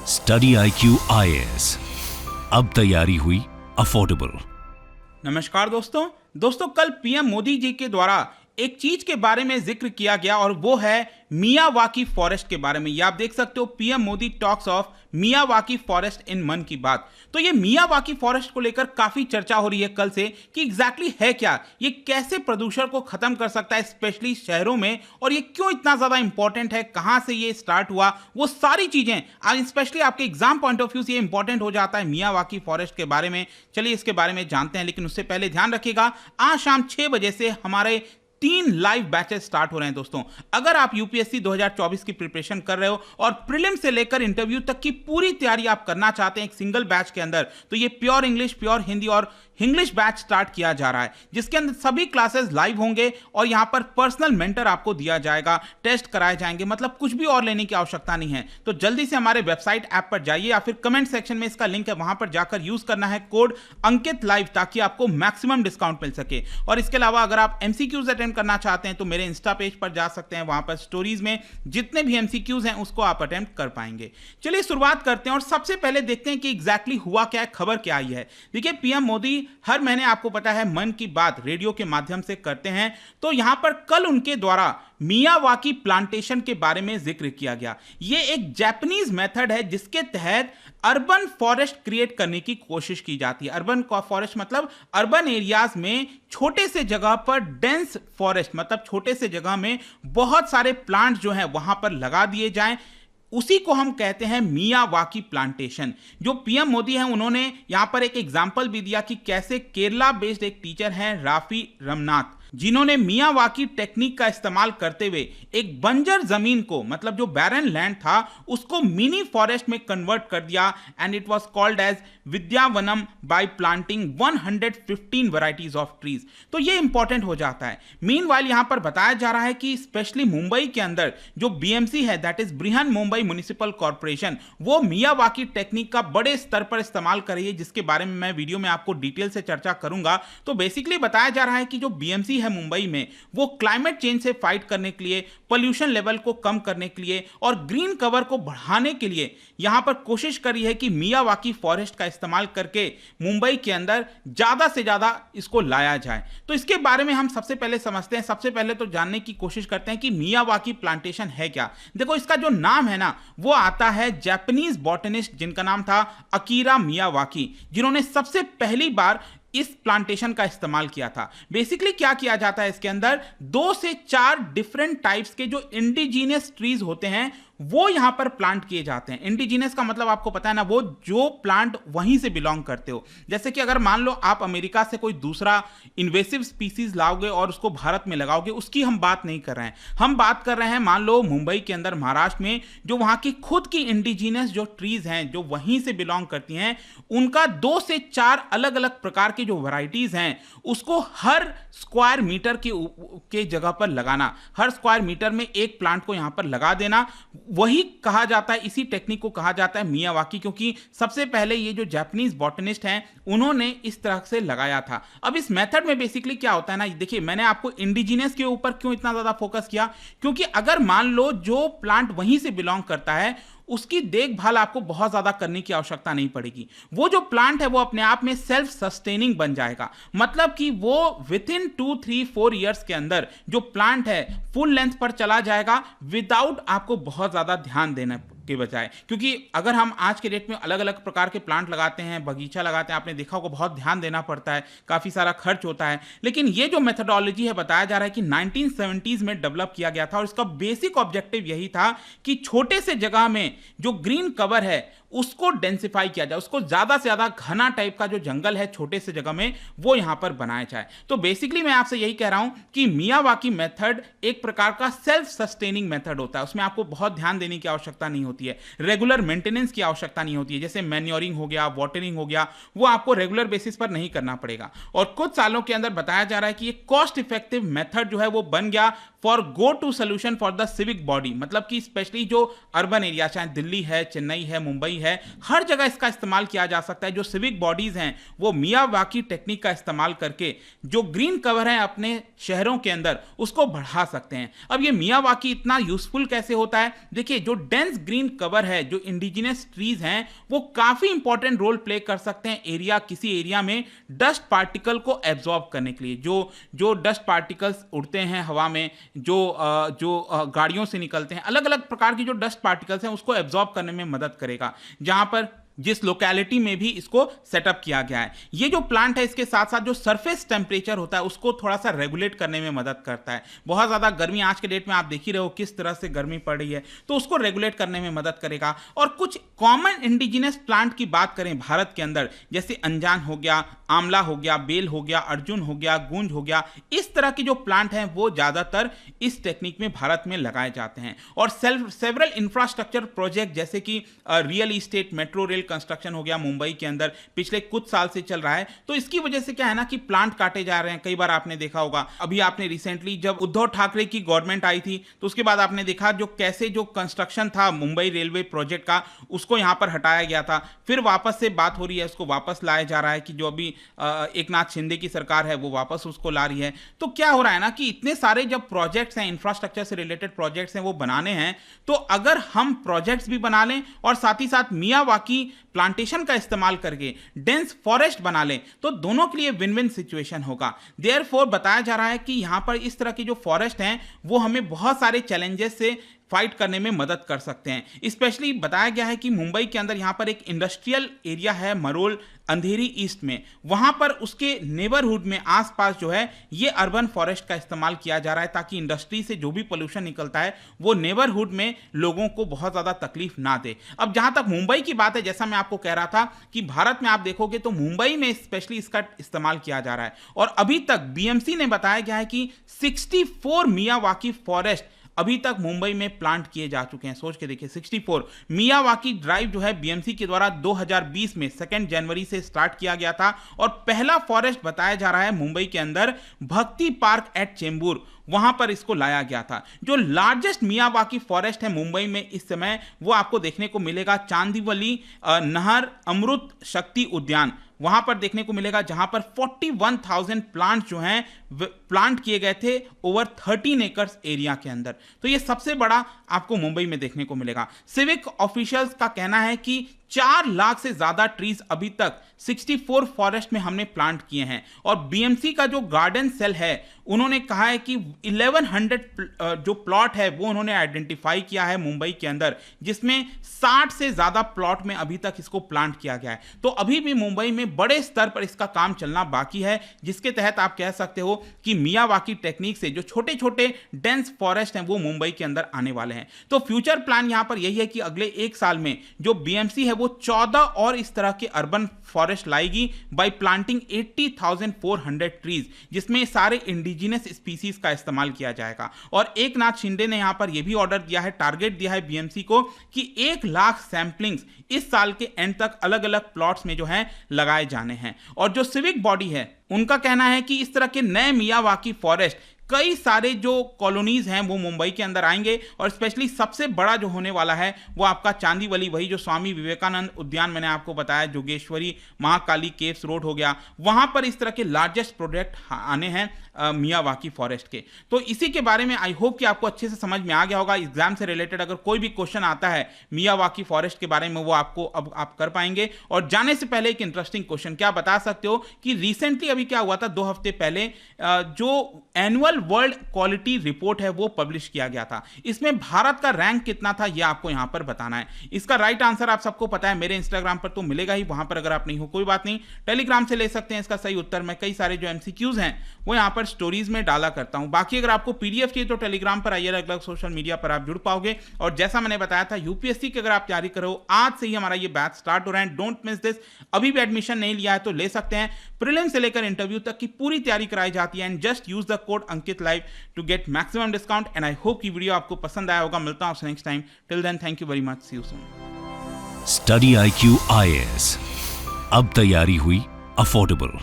Study IQ IAS, अब तैयारी हुई अफोर्डेबल। नमस्कार दोस्तों, कल पीएम मोदी जी के द्वारा एक चीज के बारे में जिक्र किया गया और वो है मियावाकी फॉरेस्ट के बारे में। ये आप देख सकते हो, PM Modi talks of Miyawaki forest इन मन की बात। तो ये मियावाकी फॉरेस्ट को लेकर काफी चर्चा हो रही है कल से कि एग्जैक्टली है क्या, ये कैसे प्रदूषण को खत्म कर सकता है स्पेशली शहरों में, और ये क्यों इतना ज्यादा इंपॉर्टेंट है, कहां से ये स्टार्ट हुआ, वो सारी चीजें आज स्पेशली आपके एग्जाम पॉइंट ऑफ व्यू से ये इंपॉर्टेंट हो जाता है मियावाकी फॉरेस्ट के बारे में। चलिए इसके बारे में जानते हैं, लेकिन उससे पहले ध्यान रखिएगा आज शाम 6 बजे से हमारे 3 लाइव बैचेस स्टार्ट हो रहे हैं दोस्तों। अगर आप यूपीएससी 2024 की प्रिपरेशन कर रहे हो और प्रीलिम से लेकर इंटरव्यू तक की पूरी तैयारी आप करना चाहते हैं एक सिंगल बैच के अंदर, तो ये प्योर इंग्लिश, प्योर हिंदी और इंग्लिश बैच स्टार्ट किया जा रहा है, जिसके अंदर सभी क्लासेस लाइव होंगे और यहां पर पर्सनल मेंटर आपको दिया जाएगा, टेस्ट कराए जाएंगे, मतलब कुछ भी और लेने की आवश्यकता नहीं है। तो जल्दी से हमारे वेबसाइट ऐप पर जाइए या फिर कमेंट सेक्शन में इसका लिंक है, वहां पर जाकर यूज करना है कोड अंकित लाइव, ताकि आपको मैक्सिमम डिस्काउंट मिल सके। और इसके अलावा अगर आप एमसीक्यूज अटेंड करना चाहते हैं तो मेरे इंस्टा पेज पर जा सकते हैं, वहां पर स्टोरीज में जितने भी एमसीक्यूज हैं उसको आप अटेम्प्ट कर पाएंगे। चलिए शुरुआत करते हैं और सबसे पहले देखते हैं कि एग्जैक्टली हुआ क्या है, खबर क्या आई है। देखिए, पीएम मोदी हर महीने आपको पता है मन की बात रेडियो के माध्यम से करते हैं, तो यहां पर कल उनके द्वारा मियावाकी प्लांटेशन के बारे में जिक्र किया गया। यह एक जापानीज मेथड है जिसके तहत अर्बन फॉरेस्ट क्रिएट करने की कोशिश की जाती है। अर्बन फॉरेस्ट मतलब अर्बन एरियाज में छोटे से जगह पर डेंस फॉरेस्ट, मतलब छोटे से जगह में बहुत सारे प्लांट जो हैं वहां पर लगा दिए जाएं, उसी को हम कहते हैं मियावाकी प्लांटेशन। जो पीएम मोदी हैं उन्होंने यहां पर एक एग्जांपल भी दिया कि कैसे केरला बेस्ड एक टीचर हैं राफी रमनाथ, जिन्होंने मियावाकी टेक्निक का इस्तेमाल करते हुए एक बंजर जमीन को, मतलब जो बैरन लैंड था, उसको मिनी फॉरेस्ट में कन्वर्ट कर दिया and it was called as Vidyavanam by planting 115 varieties of trees. तो ये इंपॉर्टेंट हो जाता है। मीनवाइल यहां पर बताया जा रहा है कि स्पेशली मुंबई के अंदर जो बीएमसी है, that is Brihan Mumbai municipal corporation, वो मियावाकी टेक्निक का बड़े स्तर पर इस्तेमाल कर रही है, जिसके बारे में मैं वीडियो में आपको डिटेल से चर्चा करूंगा। तो बेसिकली बताया जा रहा है कि जो बीएमसी है मुंबई में, वो क्लाइमेट चेंज से फाइट करने के लिए, पोल्यूशन लेवल को कम करने के लिए और ग्रीन कवर को बढ़ाने के लिए यहां पर कोशिश कर रही है कि मियावाकी फॉरेस्ट का इस्तेमाल करके मुंबई के अंदर ज्यादा से ज्यादा इसको लाया जाए। तो इसके बारे में हम सबसे पहले समझते हैं, सबसे पहले तो जानने की कोशिश करते हैं कि मियावाकी प्लांटेशन है क्या। देखो, इसका जो नाम है ना, वो आता है जापानीज बॉटनिस्ट जिनका नाम था अकीरा मियावाकी, जिन्होंने सबसे पहली बार इस प्लांटेशन का इस्तेमाल किया था। बेसिकली क्या किया जाता है, इसके अंदर 2 से 4 डिफरेंट टाइप्स के जो इंडिजीनियस ट्रीज होते हैं वो यहां पर प्लांट किए जाते हैं। इंडिजीनियस का मतलब आपको पता है ना, वो जो प्लांट वहीं से बिलोंग करते हो। जैसे कि अगर मान लो आप अमेरिका से कोई दूसरा इन्वेसिव स्पीसीज लाओगे और उसको भारत में लगाओगे, उसकी हम बात नहीं कर रहे हैं। हम बात कर रहे हैं मान लो मुंबई के अंदर, महाराष्ट्र में, जो वहां की खुद की इंडिजीनियस जो ट्रीज हैं, जो वहीं से बिलोंग करती हैं, उनका 2 से 4 अलग अलग प्रकार की जो वैरायटीज हैं, उसको हर स्क्वायर मीटर के जगह पर लगाना, हर स्क्वायर मीटर में एक प्लांट को यहां पर लगा देना, वही कहा जाता है, इसी टेक्निक को कहा जाता है मियावाकी, क्योंकि सबसे पहले ये जो जापानीज बॉटनिस्ट हैं उन्होंने इस तरह से लगाया था। अब इस मेथड में बेसिकली क्या होता है ना, देखिए मैंने आपको इंडिजिनियस के ऊपर क्यों इतना ज्यादा फोकस किया, क्योंकि अगर मान लो जो प्लांट वहीं से बिलोंग करता है उसकी देखभाल आपको बहुत ज्यादा करने की आवश्यकता नहीं पड़ेगी। वो जो प्लांट है वो अपने आप में सेल्फ सस्टेनिंग बन जाएगा, मतलब कि वो विद इन 2, 3, 4 ईयर्स के अंदर जो प्लांट है फुल लेंथ पर चला जाएगा विदाउट आपको बहुत ज्यादा ध्यान देना के बजाय। क्योंकि अगर हम आज के डेट में अलग अलग प्रकार के प्लांट लगाते हैं, बगीचा लगाते हैं, आपने देखा होगा बहुत ध्यान देना पड़ता है, काफी सारा खर्च होता है। लेकिन ये जो मेथडोलॉजी है, बताया जा रहा है कि 1970s में डेवलप किया गया था और इसका बेसिक ऑब्जेक्टिव यही था कि छोटे से जगह में जो ग्रीन कवर है उसको डेंसिफाई किया जाए, उसको ज्यादा से ज्यादा घना टाइप का जो जंगल है छोटे से जगह में वो यहां पर बनाया जाए। तो बेसिकली मैं आपसे यही कह रहा हूं कि मियावाकी मेथड एक प्रकार का सेल्फ सस्टेनिंग मेथड होता है, उसमें आपको बहुत ध्यान देने की आवश्यकता नहीं होती है, रेगुलर मेंटेनेंस की आवश्यकता नहीं होती है। जैसे मैन्योरिंग हो गया, वाटरिंग हो गया, वो आपको रेगुलर बेसिस पर नहीं करना पड़ेगा। और कुछ सालों के अंदर बताया जा रहा है कि ये कॉस्ट इफेक्टिव मेथड जो है वो बन गया for go to solution for the civic body, मतलब कि स्पेशली जो अर्बन एरिया, चाहे दिल्ली है, चेन्नई है, मुंबई है, हर जगह इसका इस्तेमाल किया जा सकता है। जो सिविक बॉडीज हैं वो मियावाकी टेक्निक का इस्तेमाल करके जो ग्रीन कवर है अपने शहरों के अंदर उसको बढ़ा सकते हैं। अब ये मियावाकी इतना यूजफुल कैसे होता है? देखिए, जो डेंस ग्रीन कवर है, जो इंडिजिनस ट्रीज हैं, वो काफी इंपॉर्टेंट रोल प्ले कर सकते हैं किसी एरिया में डस्ट पार्टिकल को एब्जॉर्ब करने के लिए। जो डस्ट पार्टिकल्स उड़ते हैं हवा में, जो गाड़ियों से निकलते हैं, अलग अलग प्रकार की जो डस्ट पार्टिकल्स हैं उसको एब्जॉर्ब करने में मदद करेगा, जहां पर जिस लोकेलिटी में भी इसको सेटअप किया गया है। ये जो प्लांट है इसके साथ साथ जो सरफेस टेम्परेचर होता है उसको थोड़ा सा रेगुलेट करने में मदद करता है। बहुत ज़्यादा गर्मी आज के डेट में आप देख ही रहे हो किस तरह से गर्मी पड़ रही है, तो उसको रेगुलेट करने में मदद करेगा। और कुछ कॉमन इंडिजिनस प्लांट की बात करें भारत के अंदर, जैसे अंजान हो गया, आंवला हो गया, बेल हो गया, अर्जुन हो गया, गूंज हो गया, इस तरह के जो प्लांट हैं वो ज़्यादातर इस टेक्निक में भारत में लगाए जाते हैं। और सेवरल इंफ्रास्ट्रक्चर प्रोजेक्ट जैसे कि real estate, metro rail construction हो गया मुंबई के अंदर, पिछले कुछ साल से चल रहा है। तो इसकी वजह से क्या है ना कि प्लांट काटे जा रहे हैं। कई बार आपने देखा होगा, अभी आपने रिसेंटली जब उद्धव ठाकरे की गवर्नमेंट आई थी तो उसके बाद आपने देखा जो कंस्ट्रक्शन था मुंबई रेलवे प्रोजेक्ट का, उसको यहां पर हटाया गया था। फिर वापस से बात हो रही है, उसको वापस लाया जा रहा है कि जो अभी एक नाथ शिंदे की सरकार है वो वापस उसको ला रही है। तो क्या हो रहा है ना कि इतने सारे जब प्रोजेक्ट्स हैं, इंफ्रास्ट्रक्चर से रिलेटेड प्रोजेक्ट्स हैं, वो बनाने हैं, तो अगर हम प्रोजेक्ट्स भी बना लें और साथ ही साथ मियावाकी प्लांटेशन का इस्तेमाल करके डेंस फॉरेस्ट बना लें तो दोनों के लिए विन विन सिचुएशन होगा। देयरफॉर बताया जा रहा है कि यहां पर इस तरह के जो फॉरेस्ट हैं वो हमें बहुत सारे चैलेंजेस से फाइट करने में मदद कर सकते हैं। स्पेशली बताया गया है कि मुंबई के अंदर यहां पर एक इंडस्ट्रियल एरिया है मरोल अंधेरी ईस्ट में, वहां पर उसके नेबरहुड में आसपास जो है ये अर्बन फॉरेस्ट का इस्तेमाल किया जा रहा है ताकि इंडस्ट्री से जो भी पोल्यूशन निकलता है वो नेबरहुड में लोगों को बहुत ज़्यादा तकलीफ ना दे। अब जहां तक मुंबई की बात है, जैसा मैं आपको कह रहा था कि भारत में आप देखोगे तो मुंबई में स्पेशली इसका इस्तेमाल किया जा रहा है और अभी तक बीएमसी ने बताया गया है कि 64 मियावाकी फॉरेस्ट अभी तक मुंबई में प्लांट किए जा चुके हैं। सोच के देखिए, 64। मियावाकी ड्राइव जो है बीएमसी के द्वारा 2020 में 2 जनवरी से स्टार्ट किया गया था और पहला फॉरेस्ट बताया जा रहा है मुंबई के अंदर भक्ति पार्क एट चेंबूर, वहां पर इसको लाया गया था। जो लार्जेस्ट मियावाकी फॉरेस्ट है मुंबई में इस समय वो आपको देखने को मिलेगा चांदीवली नहर अमृत शक्ति उद्यान, वहां पर देखने को मिलेगा, जहां पर 41,000 प्लांट जो हैं प्लांट किए गए थे ओवर 13 एकर्स एरिया के अंदर। तो ये सबसे बड़ा आपको मुंबई में देखने को मिलेगा। सिविक ऑफिशियल्स का कहना है कि 4 लाख से ज्यादा ट्रीज अभी तक 64 फॉरेस्ट में हमने प्लांट किए हैं और बीएमसी का जो गार्डन सेल है उन्होंने कहा है कि 1100 जो प्लॉट है वो उन्होंने आइडेंटिफाई किया है मुंबई के अंदर, जिसमें 60 से ज्यादा प्लॉट में अभी तक इसको प्लांट किया गया है। तो अभी भी मुंबई में बड़े स्तर पर इसका काम चलना बाकी है, जिसके तहत आप कह सकते हो कि मियावाकी टेक्निक से जो छोटे छोटे डेंस फॉरेस्ट हैं वो मुंबई के अंदर आने वाले हैं। तो फ्यूचर प्लान यहां पर यही है कि अगले 1 साल में जो बीएमसी है वो 14 और इस तरह के अर्बन फॉरेस्ट लाएगी बाय प्लांटिंग 80,400 ट्रीज, जिसमें सारे इंडिजिनस स्पीसीज का इस्तेमाल किया जाएगा। और एक नाथ शिंदे ने यहां पर यह भी ऑर्डर दिया है, टारगेट दिया है बीएमसी को कि 1 लाख सैंपलिंग्स इस साल के एंड तक अलग अलग प्लॉट्स में जो है लगाए जाने हैं। और जो सिविक बॉडी है उनका कहना है कि इस तरह के नए मियावाकी फॉरेस्ट कई सारे जो कॉलोनीज हैं वो मुंबई के अंदर आएंगे और स्पेशली सबसे बड़ा जो होने वाला है वो आपका चांदीवली, वही जो स्वामी विवेकानंद उद्यान मैंने आपको बताया, जोगेश्वरी महाकाली केव्स रोड हो गया, वहां पर इस तरह के लार्जेस्ट प्रोजेक्ट आने हैं मियावाकी फॉरेस्ट के। तो इसी के बारे में आई होप कि आपको अच्छे से समझ में आ गया होगा। एग्जाम से रिलेटेड अगर कोई भी क्वेश्चन आता है मियावाकी फॉरेस्ट के बारे में वो आपको अब आप कर पाएंगे। और जाने से पहले एक इंटरेस्टिंग क्वेश्चन, क्या बता सकते हो कि रिसेंटली अभी क्या हुआ था, 2 हफ्ते पहले जो एनुअल वर्ल्ड क्वालिटी रिपोर्ट है वो पब्लिश किया गया था। इसमें भारत का रैंक कितना था ये आपको यहां पर बताना है। इसका राइट आंसर आप सबको पता है, मेरे इंस्टाग्राम पर तो मिलेगा ही, वहां पर अगर आप नहीं हो कोई बात नहीं, टेलीग्राम से ले सकते हैं इसका सही उत्तर। मैं कई सारे जो एमसीक्यूज हैं वो यहां पर स्टोरीज में डाला करता हूं। बाकी अगर आपको पीडीएफ चाहिए तो टेलीग्राम पर आइए, अलग अलग सोशल मीडिया पर आप जुड़ पाओगे। और जैसा मैंने बताया था यूपीएससी की अगर आप तैयारी करो, आज से ही हमारा ये बैच स्टार्ट हो रहा है, डोंट मिस दिस। अभी भी एडमिशन नहीं लिया है तो ले सकते हैं। प्रीलिम से लेकर इंटरव्यू तक की पूरी तैयारी कराई जाती है and just use the code Ankit live to get maximum discount. And I hope कि वीडियो आपको पसंद आया होगा। मिलता हूं next time, till then thank you very much, see you soon. Study IQ IAS, अब तैयारी हुई अफोर्डेबल।